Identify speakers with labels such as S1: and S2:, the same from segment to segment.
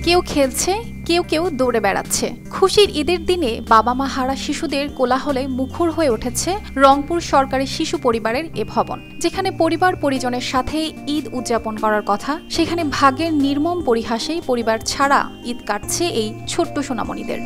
S1: কেউ খেলছে, কেউ কেউ দৌড়ে বেড়াচ্ছে। খুশির ঈদের দিনে বাবা মা হারা শিশুদের কোলাহলে মুখর হয়ে উঠেছে রংপুর সরকারি শিশু পরিবারের এ ভবন। যেখানে পরিবার পরিজনের সাথে ঈদ উদযাপন করার কথা, সেখানে ভাগ্যের নির্মম পরিহাসেই পরিবার ছাড়া ঈদ কাটছে এই ছোট্ট সোনামণিদের।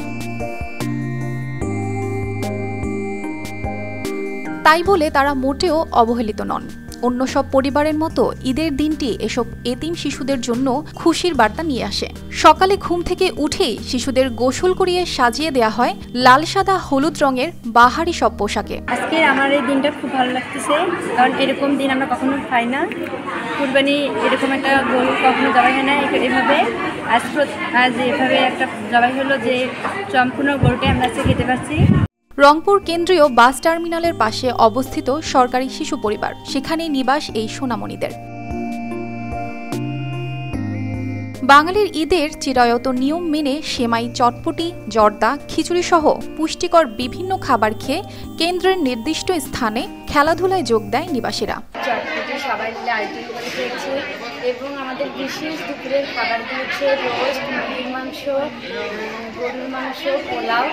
S1: তাই বলে তারা মোটেও অবহেলিত নন। অন্য সব পরিবারের মতো ঈদের দিনটি এসব এতিম শিশুদের জন্য খুশির বার্তা নিয়ে আসে। সকালে ঘুম থেকে উঠেই শিশুদের গোসল করিয়ে সাজিয়ে দেয়া হয় লাল সাদা হলুদ রঙের বাহারি সব পোশাকে।
S2: আজকে আমার এই দিনটা খুব ভালো লাগতেছে, কারণ এরকম দিন আমরা কখনো পাই না। কুরবানি এরকম একটা গরু কখনো জবাই হয় না এভাবে। আজ এভাবে একটা জবাই হলো যে সম্পূর্ণ গরুটাই আমরা আজকে খেতে পারছি।
S1: রংপুর কেন্দ্রীয় বাস টার্মিনালের পাশে অবস্থিত সরকারি শিশু পরিবার, সেখানেই নিবাস এই সোনামণিদের। বাঙালির ঈদের চিরায়ত নিয়ম মেনে সেমাই, চটপটি, জর্দা, খিচুড়ি সহ পুষ্টিকর বিভিন্ন খাবার খেয়ে কেন্দ্রের নির্দিষ্ট স্থানে খেলাধুলায় যোগ দেয় নিবাসীরা।
S2: চটপটি সবাই মিলে আয়োজন করে খেয়েছে এবং আমাদের বিশেষ দুপুরের খাবারগুলো হচ্ছে রোস্ট, মুরগির মাংস, গরুর মাংস, পোলাও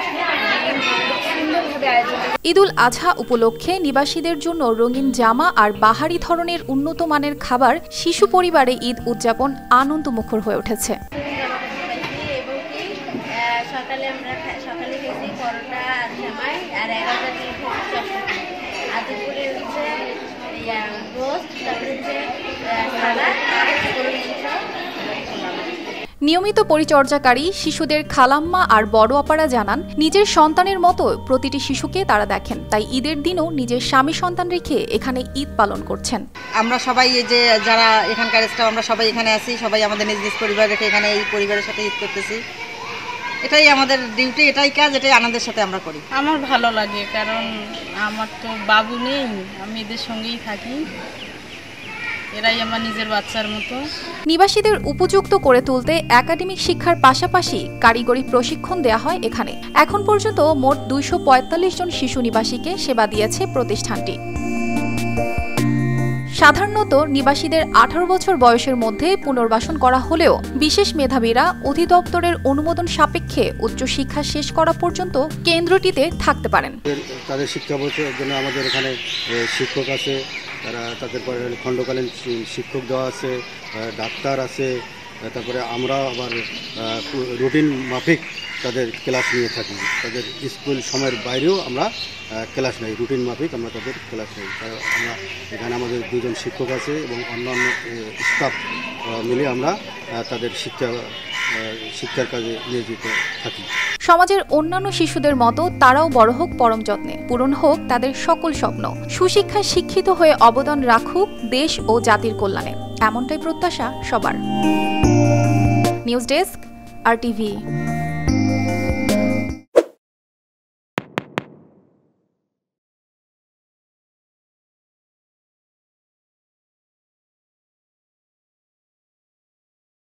S2: সুন্দরভাবে আয়োজন।
S1: ঈদুল আজহা উপলক্ষে নিবাসীদের জন্য রঙিন জামা আর বাহারি ধরনের উন্নত মানের খাবার শিশু পরিবারে ঈদ উদযাপন আনন্দমুখর হয়ে উঠেছে।
S2: সকালে খেয়েছি পরোটা, জামাই আর 11টা দিয়ে চটপটি, আর দুপুরে হচ্ছে রোস্ট, তারপরে হচ্ছে সালাদ,
S1: নিয়মিত পরিচর্যাকারী শিশুদের খালাম্মা আর বড় আপারা জানান, নিজের সন্তানের মতো প্রতিটি শিশুকে তারা দেখেন, তাই ঈদের দিনও নিজের স্বামী সন্তান রেখে এখানে ঈদ পালন করছেন।
S3: আমরা সবাই এই যে যারা এখানকার স্টাফ, আমরা সবাই এখানে আছি, সবাই আমাদের নিজ নিজ পরিবার রেখে এখানে এই পরিবারের সাথে ঈদ করতেছি। এটাই আমাদের ডিউটি, এটাই কাজ, এটাই আনন্দের সাথে আমরা করি।
S4: আমার ভালো লাগে, কারণ আমার তো বাবু নেই, আমি এদের সঙ্গেই থাকি, এরাই আমার নিজের বাচ্চার মতো।
S1: নিবাসীদের উপযুক্ত করে তুলতে একাডেমিক শিক্ষার পাশাপাশি কারিগরি প্রশিক্ষণ দেয়া হয় এখানে। এখন পর্যন্ত মোট 245 জন শিশু নিবাসীকে সেবা দিয়েছে প্রতিষ্ঠানটি। সাধারণত নিবাসীদের 18 বছর বয়সের মধ্যে পুনর্বাসন করা হলেও বিশেষ মেধাবীরা অধিদপ্তরের অনুমোদন সাপেক্ষে উচ্চশিক্ষা শেষ করা পর্যন্ত কেন্দ্রটিতে থাকতে পারেন।
S5: তাদের শিক্ষা বোঝার জন্য আমাদের এখানে শিক্ষক আছে, তারা তাদের পরে খণ্ডকালীন শিক্ষক দেওয়া আছে, ডাক্তার আছে, তারপরে আমরা আবার রুটিন মাফিক তাদের ক্লাস নিয়ে থাকি। তাদের স্কুল সময়ের বাইরেও আমরা ক্লাস নেই, রুটিন মাফিক আমরা তাদের ক্লাস নেই। আমরা এখানে আমাদের 2 জন শিক্ষক আছে এবং অন্যান্য স্টাফ মিলে আমরা তাদের শিক্ষার কাজে নিয়োজিত থাকি।
S1: সমাজের অন্যান্য শিশুদের মতো তারাও বড় হোক পরম যত্নে, পূরণ হোক তাদের সকল স্বপ্ন, সুশিক্ষায় শিক্ষিত হয়ে অবদান রাখুক দেশ ও জাতির কল্যাণে, এমনটাই প্রত্যাশা সবার। News desk, RTV।